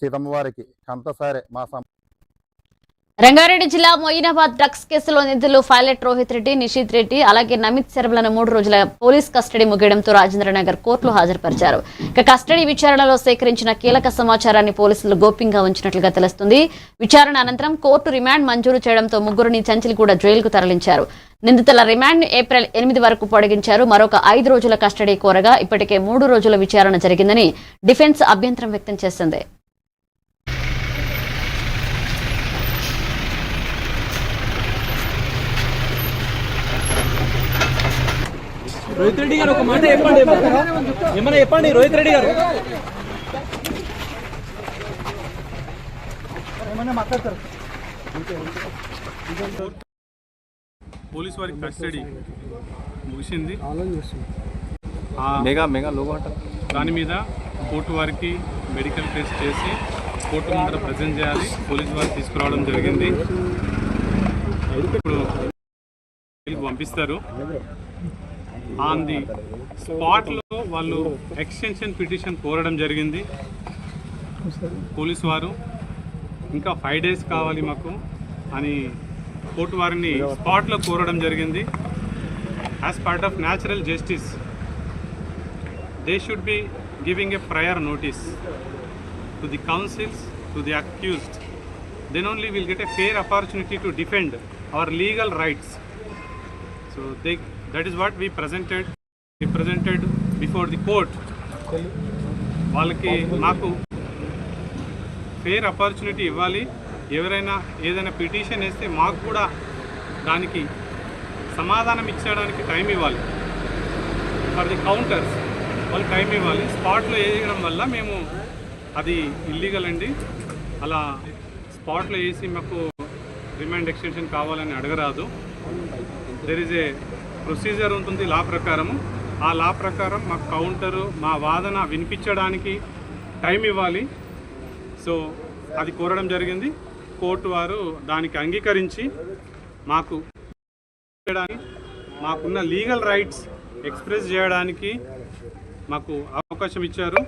సీతమ్మవారికి compulsory మా రంగారెడ్డి జిల్లా Moinabad drugs కేసులో నిందితులు పైలట్ రోహిత్ రెడ్డి, నిషిత్ రెడ్డి అలాగే నమిత్ శర్మలను 3 రోజుల పోలీస్ కస్టడీ ముగియడంతో రాజేంద్రనగర్ కోర్టులో హాజరుపరిచారు. కస్టడీ విచారణలో సేకరించిన కీలక సమాచారాన్ని పోలీసులు గోప్యంగా ఉంచినట్లుగా తెలుస్తుంది. విచారణ అనంతరం కోర్టు రిమాండ్ మంజూరు చేయడంతో ముగ్గురిని చంచల్గూడ జైలుకు తరలించారు. నిందితుల రిమాండ్ ఏప్రిల్ 8 వరకు పొడిగించారు. మరొక 5 రోజుల కస్టడీ కోరగా ఇప్పటికే 3 రోజుల విచారణ జరిగిందని డిఫెన్స్ అభ్యంతరం వ్యక్తం చేసింది. రోహిత్ రెడ్డి గారు ఒక మాట చెప్పండి, ఏమన్నా చెప్పండి. రోహిత్ రెడ్డి గారు పోలీస్ వారి కస్టడీ ముగిసింది. దాని మీద కోర్టు వారికి మెడికల్ టెస్ట్ చేసి కోర్టు ముందర ప్రజెంట్ చేయాలి. పోలీసు వారు తీసుకురావడం జరిగింది. ఇప్పుడు పంపిస్తారు. ఆన్ ది స్పాట్లో వాళ్ళు ఎక్స్టెన్షన్ పిటిషన్ కోరడం జరిగింది పోలీసు వారు. ఇంకా 5 days కావాలి మాకు అని కోర్టు వారిని స్పాట్లో కోరడం జరిగింది. As part of natural justice they should be giving a prior notice to the counsels, to the accused. Then only will get a fair opportunity to defend our legal rights. So that is what we presented before the court. వాళ్ళకి మాకు fair opportunity ఇవ్వాలి. ఎవరైనా ఏదైనా petition వేస్తే మాకు కూడా దానికి సమాధానం ఇచ్చడానికి టైం ఇవ్వాలి. ఫర్ ది కౌంటర్స్ వాళ్ళు టైం ఇవ్వాలి. స్పాట్లో వేయడం వల్ల మేము అది ఇల్లీగల్ అండి. అలా స్పాట్లో వేసి మాకు రిమాండ్ ఎక్స్టెన్షన్ కావాలని అడగరాదు. దెర్ ఈజ్ ఏ ప్రొసీజర్ ఉంటుంది లా ప్రకారము. ఆ లా ప్రకారం మాకు కౌంటరు మా వాదన వినిపించడానికి టైం ఇవ్వాలి. సో అది కోరడం జరిగింది. కోర్టు వారు దానికి అంగీకరించి మాకున్న లీగల్ రైట్స్ ఎక్స్ప్రెస్ చేయడానికి మాకు అవకాశం ఇచ్చారు.